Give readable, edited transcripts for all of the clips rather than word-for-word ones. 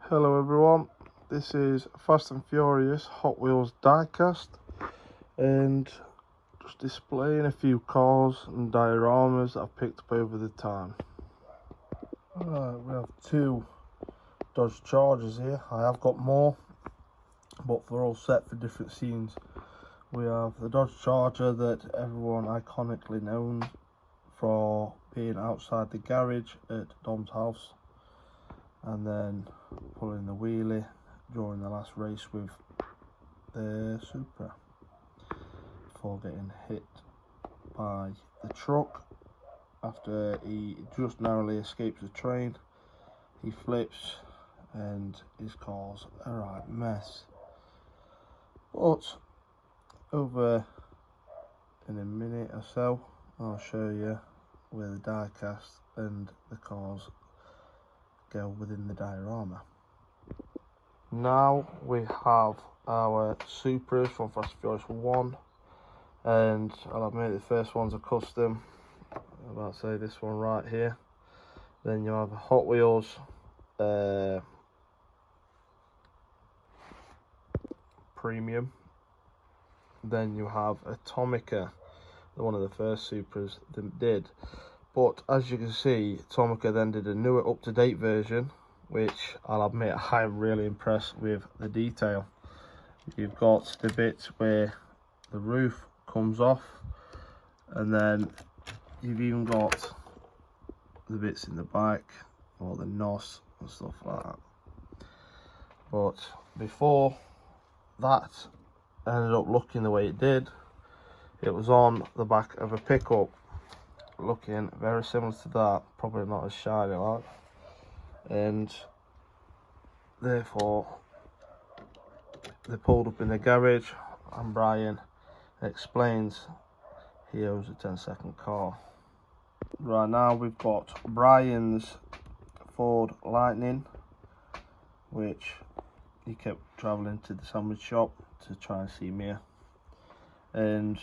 Hello everyone, this is Fast and Furious Hot Wheels diecast and just displaying a few cars and dioramas that I've picked up over the time. We have two Dodge Chargers here. I have got more, but they're all set for different scenes. We have the Dodge Charger that everyone iconically knows for being outside the garage at Dom's house, and then pulling the wheelie during the last race with the Supra before getting hit by the truck. After he just narrowly escapes the train, he flips and his car's a right mess. But over in a minute or so, I'll show you where the diecast and the cars go within the diorama. Now we have our Supras from Fast and Furious 1, and I'll admit the first one's a custom. I'm about to say this one right here. Then you have a Hot Wheels Premium. Then you have Atomica, one of the first Supras that did. But as you can see, Atomica then did a newer up-to-date version, which I'll admit I'm really impressed with the detail. You've got the bit where the roof comes off, and then you've even got the bits in the back, or the NOS and stuff like that. But before that ended up looking the way it did, it was on the back of a pickup, looking very similar to that, probably not as shiny like, and therefore they pulled up in the garage and Brian explains he owes a 10-second car. Right now we've got Brian's Ford Lightning, which he kept travelling to the sandwich shop to try and see me, and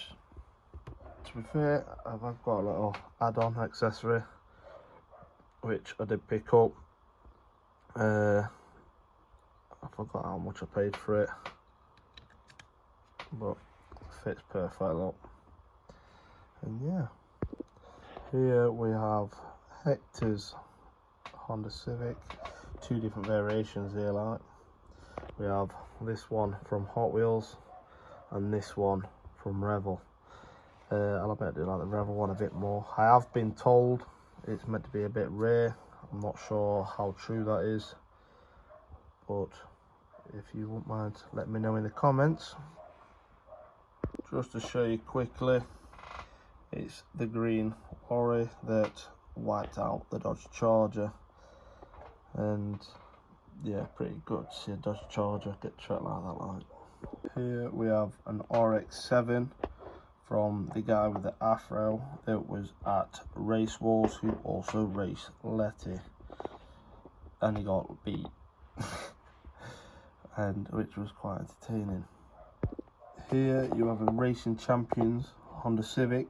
to be fair, I've got a little add-on accessory which I did pick up. I forgot how much I paid for it, but it fits perfect up. And yeah, here we have Hector's Honda Civic, two different variations here. Like, we have this one from Hot Wheels and this one from Revel. I'll admit I do like the Revel one a bit more. I have been told it's meant to be a bit rare. I'm not sure how true that is, but if you wouldn't mind, let me know in the comments. Just to show you quickly, it's the green lorry that wiped out the Dodge Charger, and yeah, pretty good to see a Dodge Charger get tracked like that. Like, here we have an RX-7 from the guy with the afro that was at Race Wars, who also raced Letty, and he got beat and which was quite entertaining. Here you have a Racing Champions Honda Civic.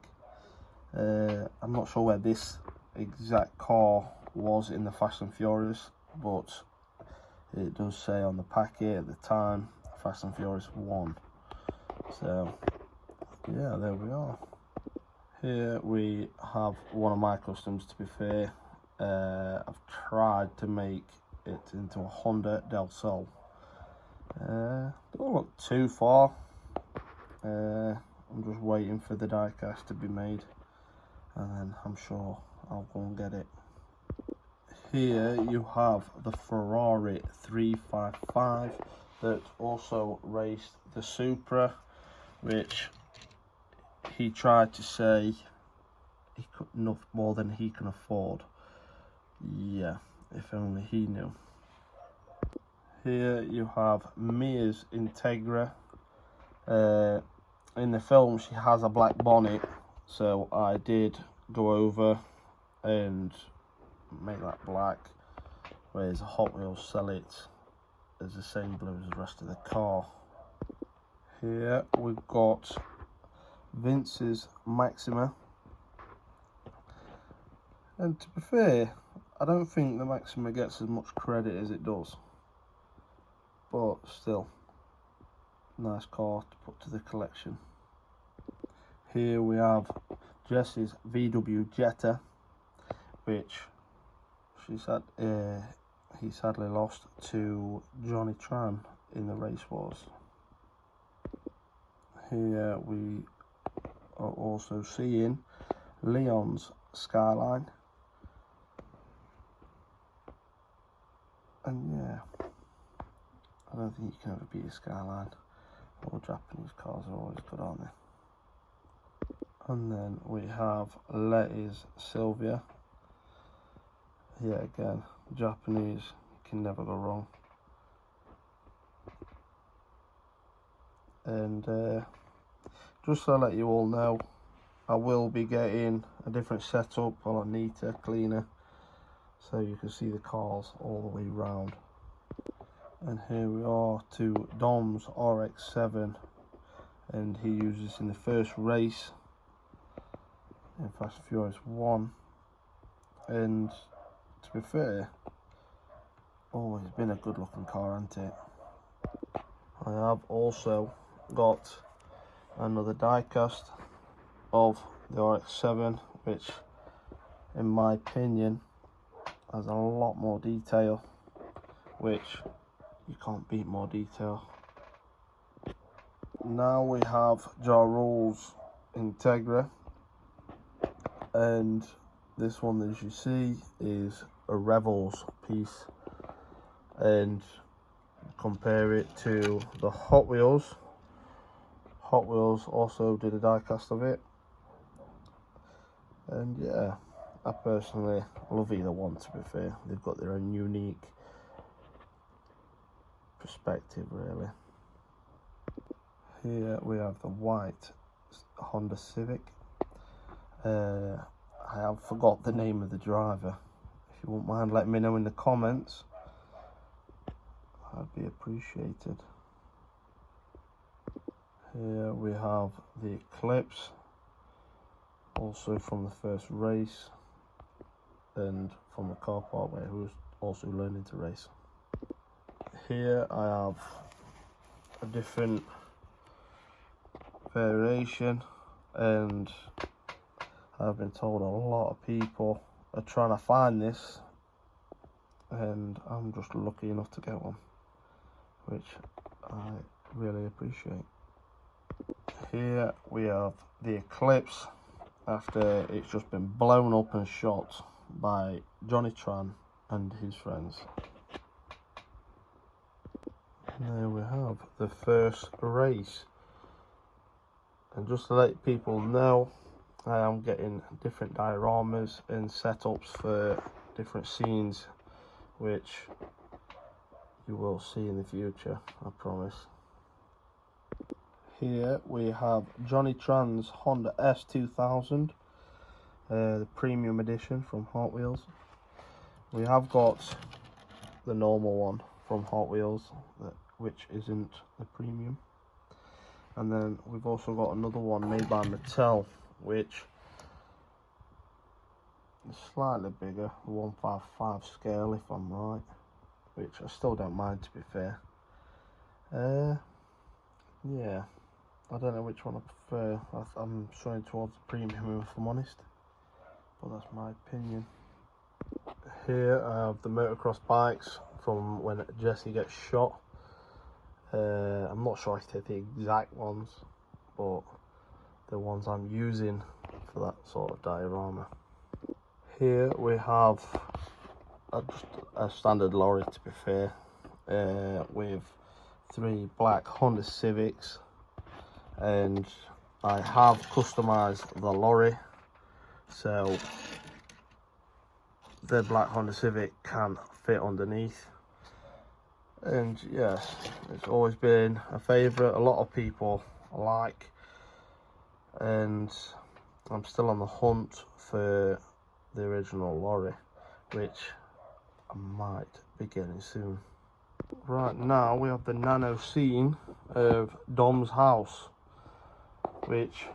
I'm not sure where this exact car was in the Fast and Furious, but it does say on the packet at the time Fast and Furious 1. So yeah, there we are. Here we have one of my customs. To be fair, I've tried to make it into a Honda Del Sol. Don't look too far. I'm just waiting for the diecast to be made, and then I'm sure I'll go and get it. Here you have the Ferrari 355 that also raced the Supra, which he tried to say he could enough more than he can afford. Yeah, if only he knew. Here you have Mia's Integra. In the film she has a black bonnet, so I did go over and make that black, whereas Hot Wheels sell it as the same blue as the rest of the car. Here we've got Vince's Maxima, and to be fair, I don't think the Maxima gets as much credit as it does. but still, nice car to put to the collection. Here we have Jessie's VW Jetta, which he sadly lost to Johnny Tran in the race wars. Here we are also seeing Leon's Skyline, and yeah, I don't think you can ever beat a Skyline. All Japanese cars are always good, aren't they? And then we have Letty's Sylvia. Yeah, again, Japanese, you can never go wrong. And just to let you all know, I will be getting a different setup, a lot neater, cleaner, so you can see the cars all the way round. And here we are to Dom's RX-7, and he used this in the first race in Fast and Furious 1, and to be fair, always been a good looking car, hasn't it? I have also got another diecast of the RX-7, which in my opinion has a lot more detail, which you can't beat more detail. Now we have Ja Rule's Integra, and this one, as you see, is a Revels piece, and compare it to the Hot Wheels. Hot Wheels also did a diecast of it, and yeah, I personally love either one, to be fair. They've got their own unique perspective, really. Here we have the white Honda Civic. I have forgot the name of the driver. If you wouldn't mind letting me know in the comments, I'd be appreciated. Here we have the Eclipse, also from the first race and from the car park where he was also learning to race. Here I have a different variation, and I've been told a lot of people are trying to find this, and I'm just lucky enough to get one, which I really appreciate. Here we have the Eclipse after it's just been blown up and shot by Johnny Tran and his friends. And there we have the first race. And just to let people know, I am getting different dioramas and setups for different scenes, which you will see in the future, I promise. Here we have Johnny Tran's Honda S2000, the premium edition from Hot Wheels. We have got the normal one from Hot Wheels, which isn't the premium. And then we've also got another one made by Mattel, which is slightly bigger, 155 scale if I'm right, which I still don't mind, to be fair. Yeah, I don't know which one I prefer. I'm swaying towards the premium if I'm honest, but that's my opinion. Here I have the motocross bikes from when Jessie gets shot. I'm not sure if they're the exact ones, but the ones I'm using for that sort of diorama. Here we have a standard lorry, to be fair, with 3 black Honda Civics, and I have customized the lorry so the black Honda Civic can fit underneath. And yes, it's always been a favourite, a lot of people like, and I'm still on the hunt for the original lorry, which I might be getting soon. Right now we have the nano scene of Dom's house, which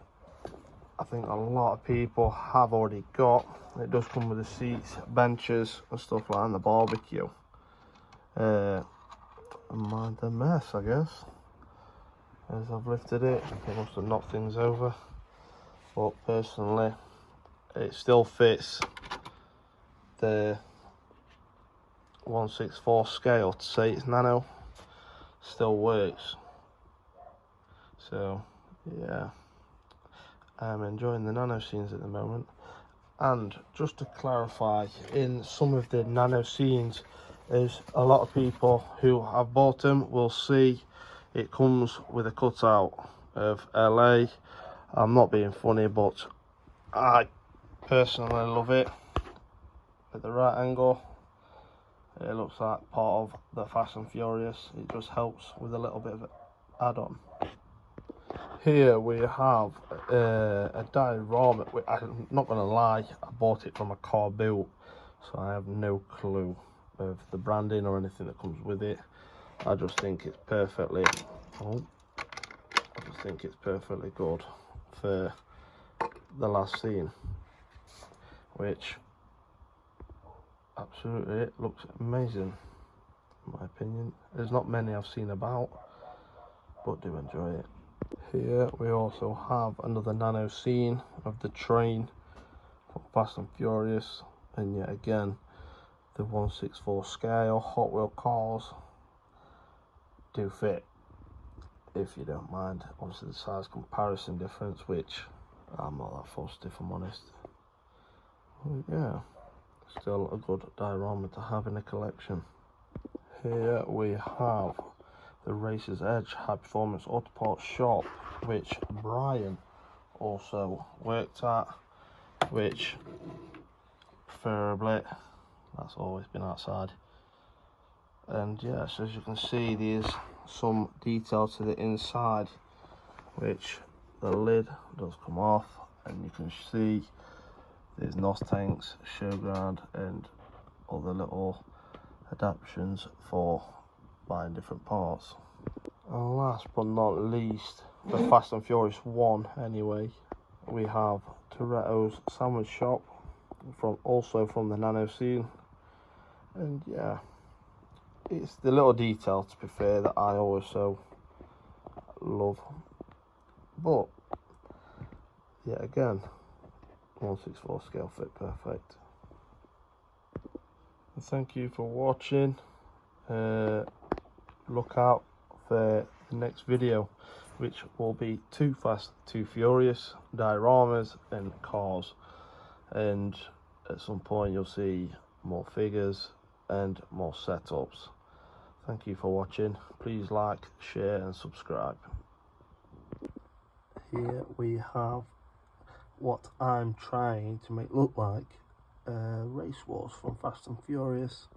I think a lot of people have already got. It does come with the seats, benches and stuff like that, and the barbecue. and mind the mess, I guess. As I've lifted it, it must have knocked things over. But personally, it still fits the 1/64 scale. To say it's nano still works. So yeah, I'm enjoying the nano scenes at the moment. And just to clarify, in some of the nano scenes, is a lot of people who have bought them will see it comes with a cutout of LA. I'm not being funny, but I personally love it. At the right angle, it looks like part of the Fast and Furious. It just helps with a little bit of add-on. Here we have a diorama. I'm not going to lie, I bought it from a car boot, so I have no clue of the branding or anything that comes with it. I just think it's perfectly good for the last scene, which absolutely it looks amazing in my opinion. There's not many I've seen about, but do enjoy it. Here we also have another nano scene of the train from Fast and Furious, and yet again the 1/64 scale Hot Wheel cars do fit, if you don't mind. Obviously the size comparison difference, which I'm not that fussed if I'm honest. But yeah, still a good diorama to have in a collection. Here we have the Racer's Edge High Performance Autopart shop, which Brian also worked at, which preferably that's always been outside. And yeah, so as you can see, there's some detail to the inside, which the lid does come off, and you can see there's NOS tanks, showground, and other little adaptations for buying different parts. And last but not least, the Fast and Furious 1 anyway, we have Toretto's sandwich shop, also from the nano scene. And yeah, it's the little detail, to be fair, that I always so love. But yeah, again, 1/64 scale fit perfect. And thank you for watching. Look out for the next video, which will be Too Fast, Too Furious, dioramas and cars. And at some point you'll see more figures and more setups. Thank you for watching. Please like, share and subscribe. Here we have what I'm trying to make look like race wars from Fast and Furious.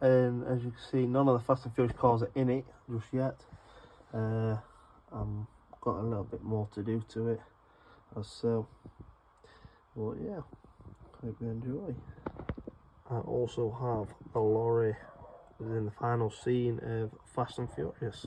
And as you can see, none of the Fast and Furious cars are in it just yet. I've got a little bit more to do to it, as so. But yeah, hope you enjoy. I also have the lorry within the final scene of Fast and Furious.